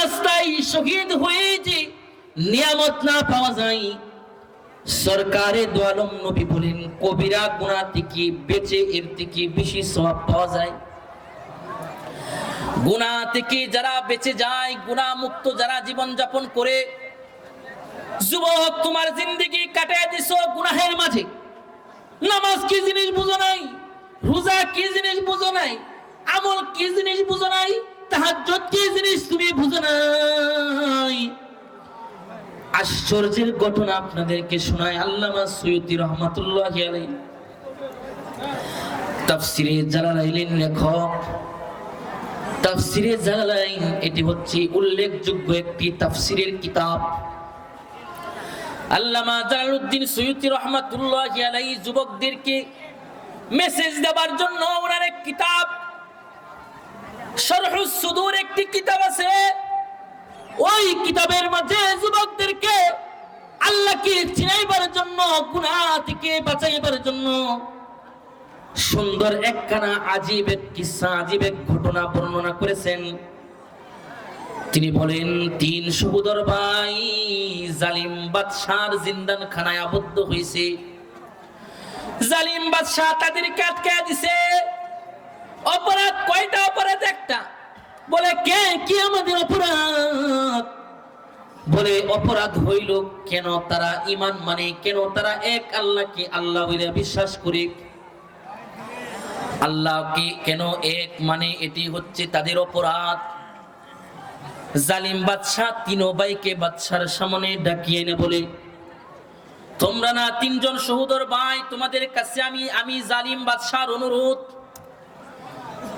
রাস্তায় শহীদ হয়ে যে নিয়ামত না পাওয়া যায়, সরকারে দো আলম নবী বলেন কবিরা গুনাহ থেকে বেঁচে এর থেকে বেশি সওয়াব পাওয়া যায়। গুনাহ থেকে যারা বেঁচে যায়, গুনাহ মুক্ত যারা জীবন যাপন করে, যুবক তোমার জিন্দেগি কাটিয়ে দিছো গুনাহের মাঝে। নামাজ কি জিনিস বুঝো নাই, রোজা কি জিনিস বুঝো নাই, আমল কি জিনিস বুঝো নাই, তাহাজ্জুদ কি জিনিস তুমি বুঝো নাই। আশ্চর্যের ঘটনা আপনাদেরকে শোনায় আল্লামা সুয়ুতী রহমাতুল্লাহি আলাইহি, তাফসিরে জালালাইনের লেখক। তাফসিরে জালালাইন এটি হচ্ছে উল্লেখযোগ্য একটি তাফসিরের কিতাব। আল্লামা জালালউদ্দিন সুয়ুতী রহমাতুল্লাহি আলাইহি যুবকদেরকে মেসেজ দেওয়ার জন্য ওনার এক কিতাব শরহুস সুদূর একটি কিতাব আছে। ওই কিতাবের মাঝে যুবকদেরকে আল্লাহকে চিনাইবার জন্য, গুনাহ থেকে বাঁচাইবার জন্য সুন্দর একখানা আজীব এক কিসসা, আজীব এক ঘটনা বর্ণনা করেছেন। তিনি বলেন 3 সহোদর ভাই জালিম বাদশার জিন্দান খানায় আবদ্ধ হয়েছে। জালিম বাদশা তাদেরকে আটকায় দিছে। অপরাধ কয়টা? অপরাধ একটা। বলে কে কি আমাদের অপরাধ? বলে অপরাধ হইল কেন তারা ঈমান মানে, কেন তারা এক আল্লাহকে আল্লাহ বলে বিশ্বাস করে, আল্লাহকে কেন এক মানে, এটি হচ্ছে তাদের অপরাধ। জালিম বাদশাহ 3 ভাইকে বাদশার সামনে ডাকিয়ে এনে বলে, তোমরা না 3 জন সহোদর ভাই, তোমাদের কাছে আমি জালিম বাদশার অনুরোধ,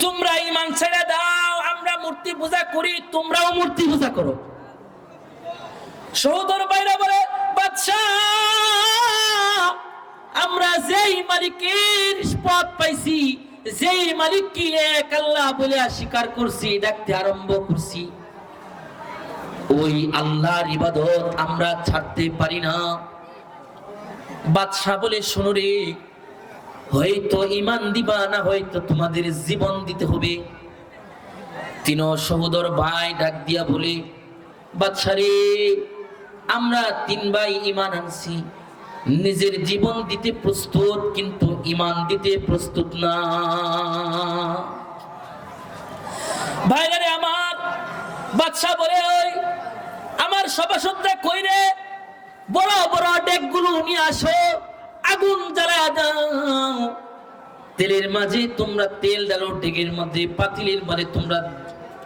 তোমরা ঈমান ছেড়ে দাও। আমরা মূর্তি পূজা করি, তোমরাও মূর্তি পূজা করো। সহোদর ভাইরা বলে, বাদশা আমরা যেই মালিকের পথ পাইছি, যেই মালিককে এক আল্লাহ বলে স্বীকার করছি, ডাকতে আরম্ভ করছি, ওই আল্লাহর ইবাদত আমরা ছাড়তে পারি না। বাদশা বলে, শোনো রে, হয়তো ঈমান দিবা না হয়তো তোমাদের জীবন দিতে হবে। 3 সহোদর ভাই ডাক দিয়া বলে, বাদশা রে, আমরা 3 ভাই ঈমান আনছি, নিজের জীবন দিতে প্রস্তুত, কিন্তু ঈমান দিতে প্রস্তুত না। ভাইরা রে আমার, বাদশা বলে, ওই আমার সভাসদরা কই রে, বড় বড় ডেকগুলো নিয়ে আসো, আগুন জ্বালায়া দাও। তেলের মাঝে তোমরা তেল ঢালো, ডেকের মধ্যে পাতিলের মাঝে তোমরা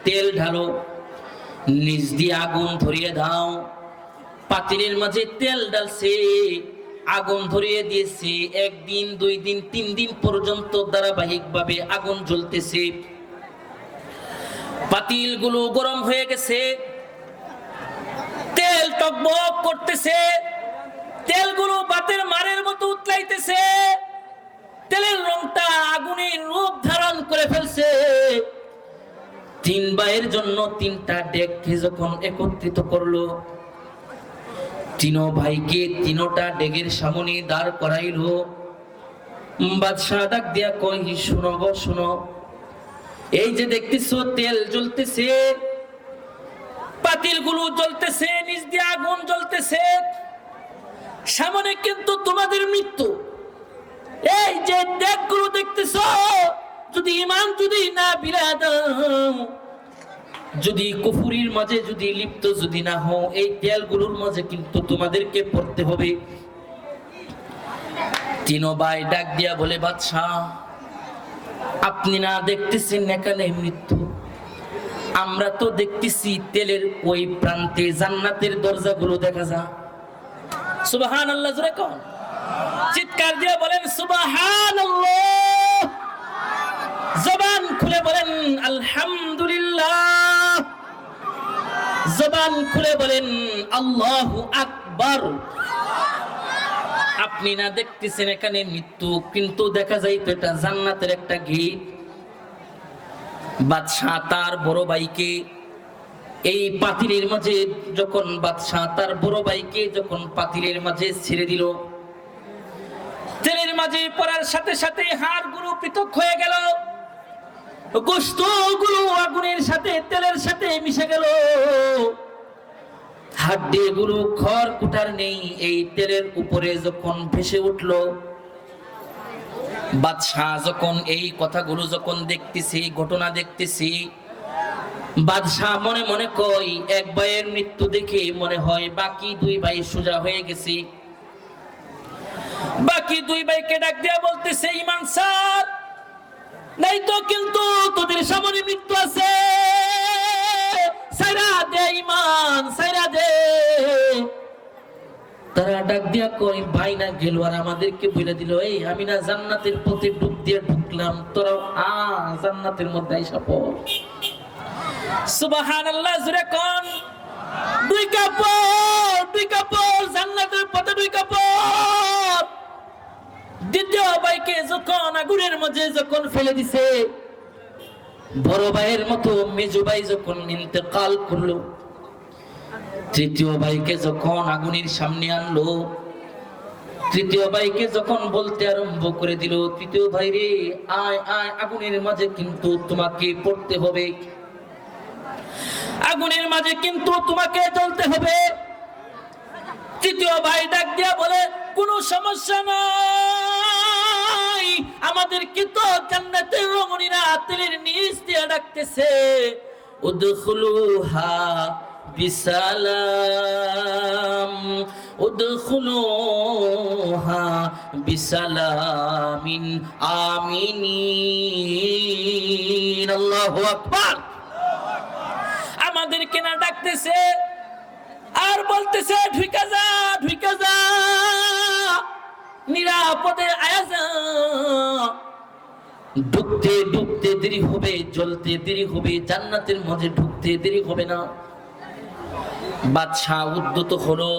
তেল ঢালো, নিচ দিয়ে আগুন ধরিয়ে দাও। পাতিলের মাঝে তেল ঢালছে, আগুন ধরিয়ে দিয়েছে। 1 দিন 2 দিন 3 দিন পর্যন্ত ধারাবাহিকভাবে আগুন জ্বলতেছে। পাতিলগুলো গরম হয়ে গেছে, তেল টকবক করতেছে, তেলগুলো বাতের মারের মতো উতলাইতেছে, তেলের রংটা আগুনের রূপ ধারণ করে ফেলছে। 3 ভাইয়ের জন্য 3টা ডেককে যখন একত্রিত করলো, 3 ভাইকে 3টা ডেকের সামনে দাঁড় করাইলো। বাদশা ডাক দিয়া কই, শুনো গো শুনো, এই যে দেখতেছো তেল জ্বলতেছে, পাতিলগুলো জ্বলতেছে, নিচ দিয়ে আগুন জ্বলতেছে, সামনে কিন্তু তোমাদের মৃত্যু। এই যে ডেকগুলো দেখতেছো, যদি ঈমান যদি না বিরাদ, যদি কুফরির মাঝে যদি লিপ্ত যদি না হও, এই তেলগুলোর মাঝে কিন্তু তোমাদেরকে পড়তে হবে। 3 ভাই ডাক দিয়া বলে, বাদশা আপনি না দেখতেছেন এখানে মৃত্যু, আমরা তো দেখতেছি তেলের ওই প্রান্তে জান্নাতের দরজাগুলো দেখা যায়। সুবহানাল্লাহ, জোরে কোন, চিৎকার দিয়ে বলেন সুবহানাল্লাহ, জবান খুলে বলেন আলহামদুলিল্লাহ, জবান খুলে বলেন আল্লাহু আকবার। আপনি না দেখতেছেন এখানে মৃত্যু, কিন্তু দেখা যায় তো এটা জান্নাতের একটা গেট। বাদশা তার বড় ভাইকে এই পাতিলের মাঝে যখন বাদশা তার বড় ভাইকে যখন পাতিলের মাঝে ছেড়ে দিল, তেলের মাঝে পড়ার সাথে সাথে হাড়গুলো পৃথক হয়ে গেল, গোশতগুলো আগুনের সাথে তেলের সাথে মিশে গেল, হাড্ডিগুলো খড় কুটার নেই। এই তেলের উপরে যখন ভেসে উঠল, বাদশাহ যখন এই কথাগুলো যখন দেখতেছি, ঘটনা দেখতেছি, বাদশাহ মনে মনে কই এক ভাইয়ের মৃত্যু দেখে মনে হয় বাকি দুই ভাই সোজা হয়ে গেছি। বাকি দুই ভাইকে ডাক দিয়া বলতেছে, ইমান স্যার নাই তো কিন্তু তোদের সামনে মৃত্যু আছে, সাইরা দে ইমান, সাইরা দে। তারা ডাক দিয়া কই ভাই না গেল আর আমাদেরকে বলে দিল, এই আমি না জান্নাতের পথে ডুব দিয়ে ঢুকলাম, তোরাও জান্নাতের মধ্যে আইসা পড়। সুবহানাল্লাহ, জোরে কোন। দুই কাপড় জান্নাতের পথে দুই কাপড়। দ্বিতীয় ভাইকে যখন আগুনের মাঝে যখন ফেলে দিছে, বড় ভাইয়ের মতো মেজো ভাই যখন ইন্তেকাল করলো, তৃতীয় ভাইকে যখন আগুনের সামনে আনলো, তৃতীয় ভাইকে যখন বলতে আরম্ভ করে দিল, তৃতীয় ভাই রে আয় আয়, আগুনের মাঝে কিন্তু তোমাকে পড়তে হবে, আগুনের মাঝে কিন্তু তোমাকে জ্বলতে হবে। তৃতীয় ভাই ডাক দিয়া বলে, কোনো সমস্যা নাই, আমাদেরকে তো জান্নাতের রমণীরা তেলের নিচ দিয়ে ডাকতেছে, উদখুলুহা বিসালাম, উদখুলুহা বিসালামিন আমিনিন। আল্লাহু আকবার। আমাদেরকে না ডাকতেছে আর বলতেছে, ঢুকা যা, ঢুকা যা, নিরাপদে আয়া যা। ঢুকতে ঢুকতে দেরি হবে, জ্বলতে দেরি হবে, জান্নাতের মধ্যে ঢুকতে দেরি হবে না। বাদশাহ উদ্যত হলো,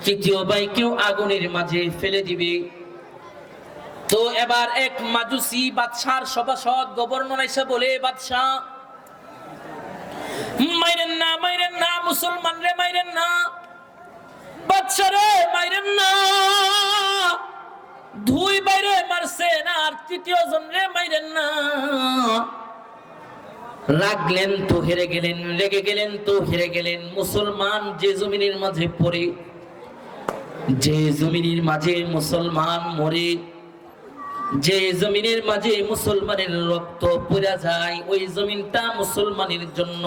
তৃতীয় ভাইকেও আগুনের মাঝে ফেলে দিবে। তো এবার এক মাজুসি বাদশার সভাসদ গভর্নর এসে বলে, বাদশাহ মাইরেন না, মাইরেন না, মুসলমান রে মাইরেন না, বাদশা রে মাইরেন না। দুই বাইরে মারছেন আর তৃতীয় জন রে মাইরেন না। লাগলেন তো হেরে গেলেন, লেগে গেলেন তো হেরে গেলেন। মুসলমান যে জমিনের মাঝে পড়ে, যে জমিনের মাঝে মুসলমান মরে, যে জমিনের মাঝে মুসলমানের রক্ত পড়া যায়, ওই জমিনটা মুসলমানের জন্য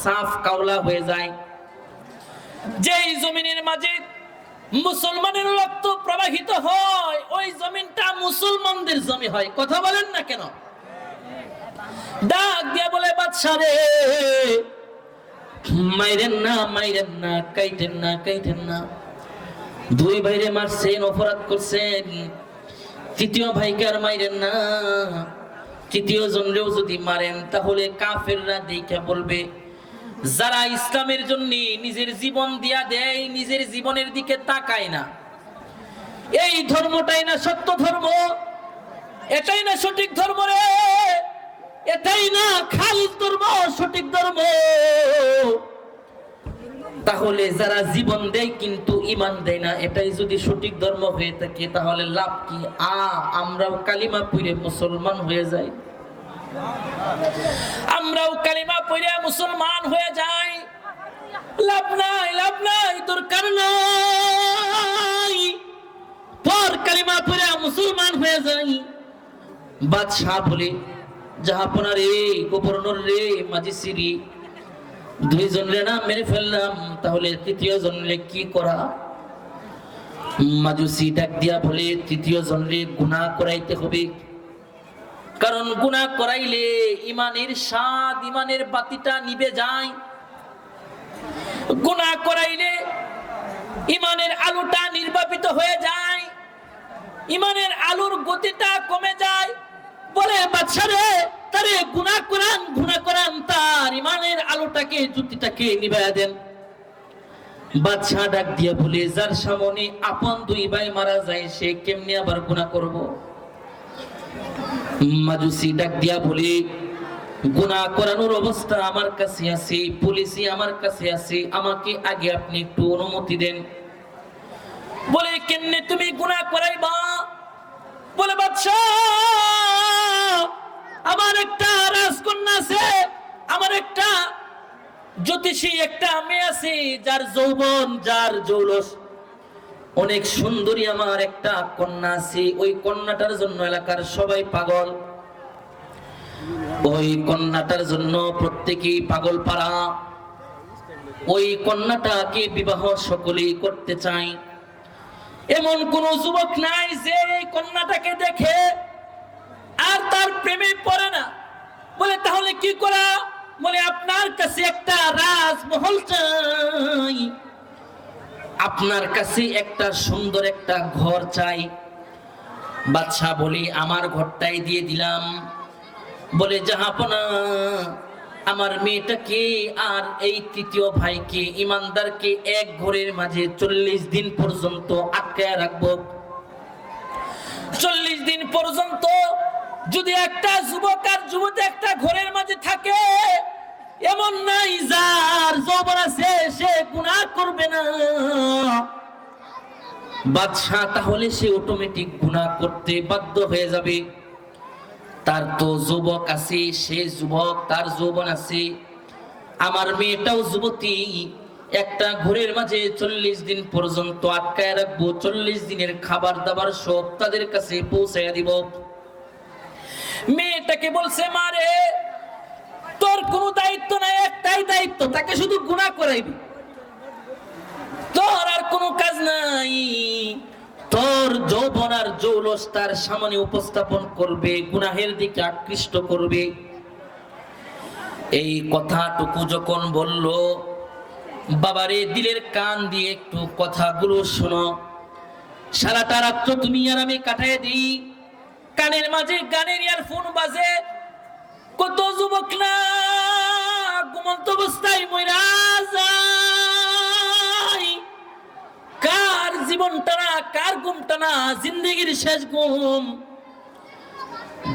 সাফ কাওলা হয়ে যায়। যে জমিনের মাঝে মুসলমানের রক্ত প্রবাহিত হয়, ওই জমিনটা মুসলমানদের জমি হয়। কথা বলেন না কেন? ডাক দিয়ে বলে, বাদশা রে মাইরেন না, মাইরেন না, কাইটেন না, কাইটেন না। দুই ভাইরে মারছেন, অপরাধ করছেন, তৃতীয় ভাইকে আর মাইরেন না। তৃতীয় জনরেও যদি মারেন তাহলে কাফেররা দেখে বলবে, যারা ইসলামের জন্য নিজের জীবন দিয়া দেয়, নিজের জীবনের দিকে তাকায় না, এই ধর্মটাই না সত্য ধর্ম, এটাই না সঠিক ধর্ম রে, এটাই না খালিদ ধর্ম, সঠিক ধর্ম। তাহলে যারা জীবন দেয় কিন্তু ঈমান দেয় না, এটাই যদি সঠিক ধর্ম হয়ে থাকে, তাহলে লাভ কি? আমরাও কালিমা পড়ে মুসলমান হয়ে যাই, আমরাও কালিমা পড়ে মুসলমান হয়ে যাই। লাভ নাই, লাভ নাই, দরকার নাই, পর কালিমা পড়ে মুসলমান হয়ে যাই। বাদশাহ বলে, জাহাপনা রে, গভর্নর রে, ম্যাজিস্ট্রেট, দুইজন রে না মেরে ফেললাম, তাহলে তৃতীয় জনরে কি করা? মাজুসি ডাক দিয়া বলে, তৃতীয় জনরে গুনাহ করাইতে হবে, কারণ গুনাহ করাইলে ইমানের স্বাদ, ইমানের বাতিটা নিভে যায়। গুনাহ করাইলে ইমানের আলোটা নির্বাপিত হয়ে যায়, ইমানের আলোর গতিটা কমে যায়। বলে, বাদশা রে তারে গুনাহ করান, গুনাহ করান, তার ইমানের আলোটাকে, জ্যোতিটাকে নিভাইয়া দেন। বাদশা ডাক দিয়া বলে, যার সামনে আপন দুই ভাই মারা যায়, সে কেমনে আবার গুনাহ করব? মাজুসি ডাক দিয়া বলে, গুনাহ করানোর অবস্থা আমার কাছে আছে, পুলিশই আমার কাছে আছে, আমাকে আগে আপনি একটু অনুমতি দেন। বলে, কেমনে তুমি গুনাহ করাইবা? বলে, বাদশা আমার একটা রাজকন্যা আছে, আমার একটা জ্যোতিষী একটা মেয়ে আছে, যার যৌবন যার জৌলস অনেক সুন্দরী, আমার একটা কন্যা আছে, ওই কন্যাটার জন্য এলাকার সবাই পাগল, ওই কন্যাটার জন্য প্রত্যেকেই পাগল পাড়া। ওই কন্যাটাকে বিবাহ সকলেই করতে চায়। এমন কোন যুবক নাই যে এই কন্যাটাকে দেখে আর তার প্রেমে পড়ে না। বলে তাহলে কি করা? বলে আপনার কাছে একটা রাজমহল চাই, আপনার কাছে একটা সুন্দর একটা ঘর চাই। বাদশা বলে আমার ঘরটাই দিয়ে দিলাম। বলে জাহাপনা, আমার মেয়েটাকে আর এই তৃতীয় ভাইকে ইমানদারকে এক ঘরের মাঝে 40 দিন পর্যন্ত আটকায় রাখবো। 40 দিন পর্যন্ত যদি একটা যুবক আর যুবতী একটা ঘরের মাঝে থাকে, এমন নাই যার যৌবন আছে সে গুনাহ করবে না। বাদশা তাহলে সে অটোমেটিক গুনাহ করতে বাধ্য হয়ে যাবে। তার তো যুবক আছে, সে যুবক, তার যৌবন আছে, আমার মেয়েটাও যুবতী, একটা ঘরের মাঝে 40 দিন পর্যন্ত আটকায় রাখবো। 40 দিনের খাবার দাবার সব তাদের কাছে পৌঁছাইয়া দিব। মেয়েটাকে বলছে, মারে তোর কোনো দায়িত্ব নাই, একটাই দায়িত্ব, তাকে শুধু গুনাহ করাইবি, তোর আর কোনো কাজ নাই। তোর যৌবন আর জৌলস তার সামনে উপস্থাপন করবে, গুনাহের দিকে আকৃষ্ট করবে। এই কথাটুকু যখন বলল, বাবারে দিলের কান দিয়ে একটু কথাগুলো শোনো, সারাটা রাত্র তুমি আর আমি কাটায় দিই, কানের মাঝে গানের ইয়ারফোন বাজে, কত যুবক না ঘুমন্ত অবস্থায় মইরা যায়। কার জীবনটা না, কার ঘুমটা না, জিন্দেগির শেষ ঘুম।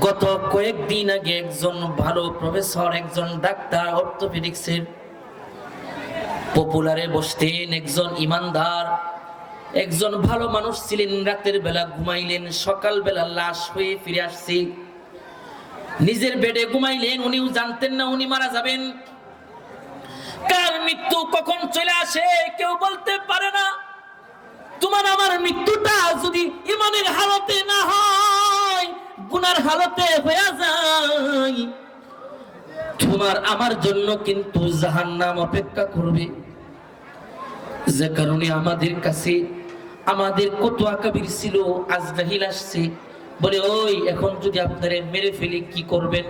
গত কয়েকদিন আগে একজন ভালো প্রফেসর, একজন ডাক্তার অর্থোপেডিক্সের পপুলারে বসতেন, একজন ইমানদার, একজন ভালো মানুষ ছিলেন। রাতের বেলা ঘুমাইলেন, সকাল বেলা লাশ হয়ে ফিরে আসছে। নিজের বেডে ঘুমাইলেন, উনিও জানতেন না উনি মারা যাবেন। কার মৃত্যু কখন চলে আসে কেউ বলতে পারে না। তোমার আমার মৃত্যুটা যদি ইমানের হালতে না হয়, গুনার হালতে হয়ে যায়, তোমার আমার জন্য কিন্তু জাহান্নাম অপেক্ষা করবে। যে কারণে আমাদের কাছে আমাদের কত আকাবির ছিল, আজরাইল আসছে, বলে ওই এখন যদি আপনারে মেরে ফেলি কি করবেন?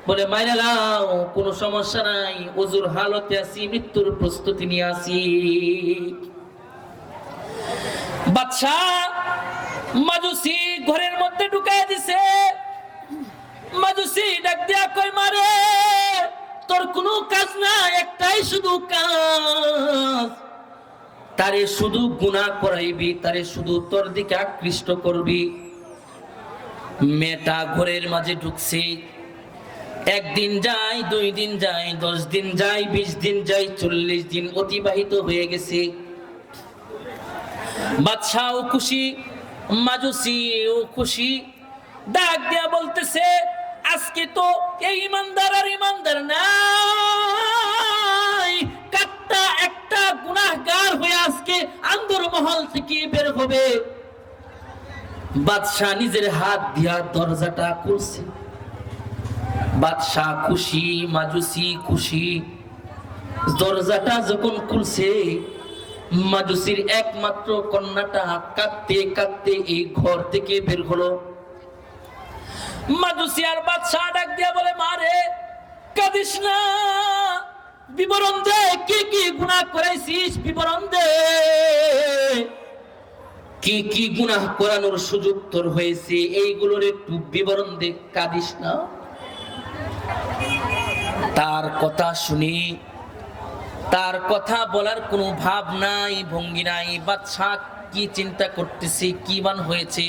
বলে মাইরা লাও, কোনো সমস্যা নাই, ওজুর হালতে আছি, মৃত্যুর প্রস্তুতি নিয়ে আছি। বাদশা মাজুসি ঘরের মধ্যে ঢুকায় দিছে। মাজুসি ডাক দিয়া কই, মারে তোর কোনো কাজ না, একটাই শুধু কাজ, তারে শুধু গুনাহ করাইবি, তারে শুধু তোর দিকে আকৃষ্ট করবি। মেয়েটা ঘরের মাঝে ঢুকছে। একদিন যায়, 2 দিন যায়, 10 দিন যায়, 20 দিন যায়, 40 দিন অতিবাহিত হয়ে গেছে। বাদশাও খুশি, মাজুসিও খুশি। ডাক দিয়া বলতেছে, আজকে তো এই ইমানদার আর ইমানদার নাই, কাটটা একটা গুনাহগার হয়ে আজকে আন্দর মহল থেকে বের হবে। বাদশা নিজের হাত দিয়া দরজাটা খুলছে। বাদশা খুশি, মাজুসি খুশি। দরজাটা যখন খুলছে, মাজুসির একমাত্র কন্যাটা কাঁদতে কাঁদতে এই ঘর থেকে বের হলো। মাজুসি আর বাদশা ডাক দিয়া বলে, মারে কাঁদিস না, বিবরণ দে, কি কি গুনাহ করেছিস, বিবরণ দে, কি কি গুনাহ করানোর সুযোগ তোর হয়েছে, এইগুলোর একটু বিবরণ দে, কাঁদিস না। তার কথা শুনি, তার কথা বলার কোনো ভাব নাই, ভঙ্গি নাই। বাদশা কি চিন্তা করতেছে, কি বান হয়েছে।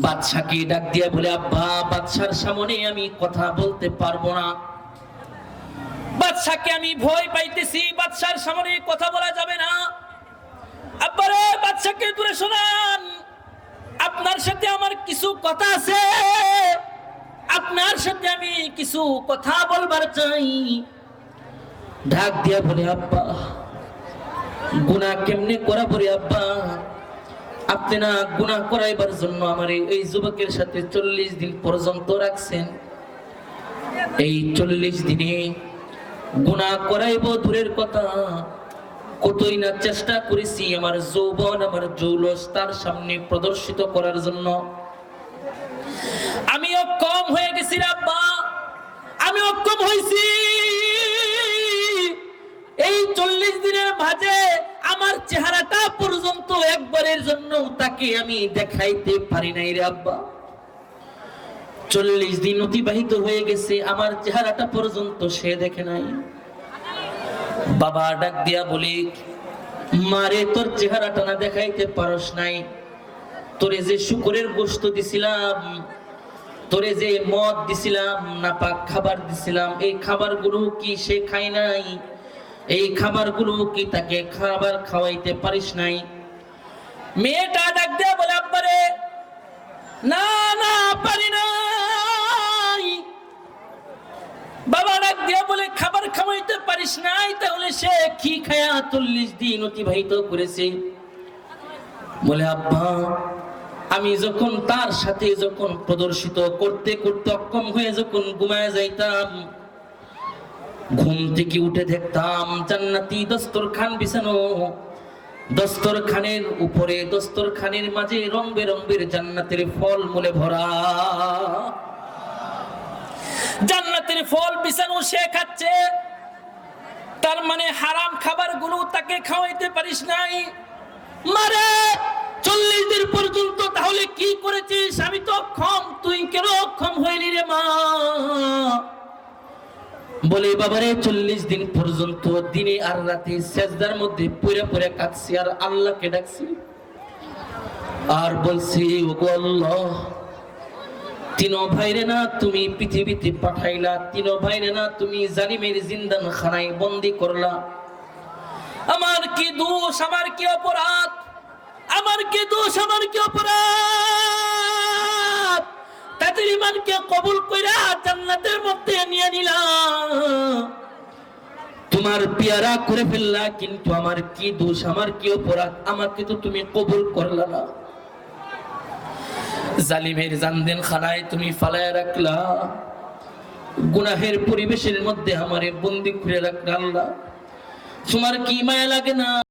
বাদশাকে ডাক দিয়া বলে, আব্বা বাদশার সামনে আমি কথা বলতে পারবো না, বাদশাকে আমি ভয় পাইতেছি, বাদশার সামনে কথা বলা যাবে না। আব্বারে বাদশাকে দূরে শোনান, আপনার সাথে আমার কিছু কথা আছে। আপনার সাথে আমি কিছু কথা বলবার চাই। ডাক দিয়া বলে, আব্বা গুনাহ কেমনে করা বলে আব্বা? আপনি না গুনাহ করাইবার জন্য আমার এই যুবকের সাথে 40 দিন পর্যন্ত রাখছেন। এই 40 দিনে গুনাহ করাইব দূরের কথা, কতই না চেষ্টা করেছি আমার যৌবন, আমার জৌলস তার সামনে প্রদর্শিত করার জন্য। আমি অক্ষম হয়ে গেছি আব্বা, আমি অক্ষম হয়েছি। এই 40 দিনের মাঝে আমার চেহারাটা পর্যন্ত একবারের জন্য তাকে আমি দেখাইতে পারি নাই রে আব্বা। 40 দিন অতিবাহিত হয়ে গেছে, আমার চেহারাটা পর্যন্ত সে দেখে নাই। বাবা ডাক দিয়া বলি, মারে তোর চেহারাটা না দেখাইতে পারস নাই, তোরে যে শুকরের গোশত দিছিলাম, তোরে যে মদ দিছিলাম, নাপাক খাবার দিছিলাম, এই খাবারগুলো কি সে খায় নাই? এই খাবারগুলো কি তাকে খাবার খাওয়াইতে পারিস নাই? মেয়েটা ডাক দিয়া বলে, আব্বারে না না পারি নাই। বাবা ডাক দিয়া বলে, খাবার খাওয়াইতে পারিস নাই, তাহলে সে কি খায়া 40 দিন অতিবাহিত করেছে? বলে, আব্বা আমি যখন তার সাথে যখন প্রদর্শিত করতে করতে অক্ষম হয়ে যখন ঘুমায় যাইতাম, ঘুম থেকে উঠে দেখতাম জান্নাতি দস্তরখান বিছানো, দস্তরখানের উপরে দস্তরখানের মাঝে রং বেরঙের জান্নাতের ফল মূলে ভরা, জান্নাতের ফল বিছানো, সে খাচ্ছে। তার মানে হারাম খাবার গুলো তাকে খাওয়াইতে পারিস নাই। মারে 40 দিন পর্যন্ত তাহলে কি করেছিস? আমি তো অক্ষম, তুই কেন অক্ষম হইলি রে মা? বলে, বাবারে 40 দিন পর্যন্ত দিনে আর রাতে সেজদার মধ্যে পড়ে পড়ে কাঁদছি আর আল্লাহকে ডাকছি আর বলছি, ওগো আল্লাহ, তিনো ভাইরে না তুমি পৃথিবীতে পাঠাইলা, তিনো ভাইরে না তুমি জালিমের জিন্দান খানায় বন্দী করলা। আমার কি দোষ, আমার কি অপরাধ, আমার কি দোষ, আমার কি অপরাধ? তাদের ইমানকে কবুল কইরা জান্নাতের মধ্যে নিয়ে নিলা, তোমার পেয়ারা করে ফেললা, কিন্তু আমার কি দোষ, আমার কি অপরাধ? আমাকে তো তুমি কবুল করলা না, জালিমের জান্দেন খানায় তুমি ফালায় রাখলা, গুনাহের পরিবেশের মধ্যে আমারে বন্দী করে রাখলা। আল্লাহ তোমার কি মায়া লাগে না?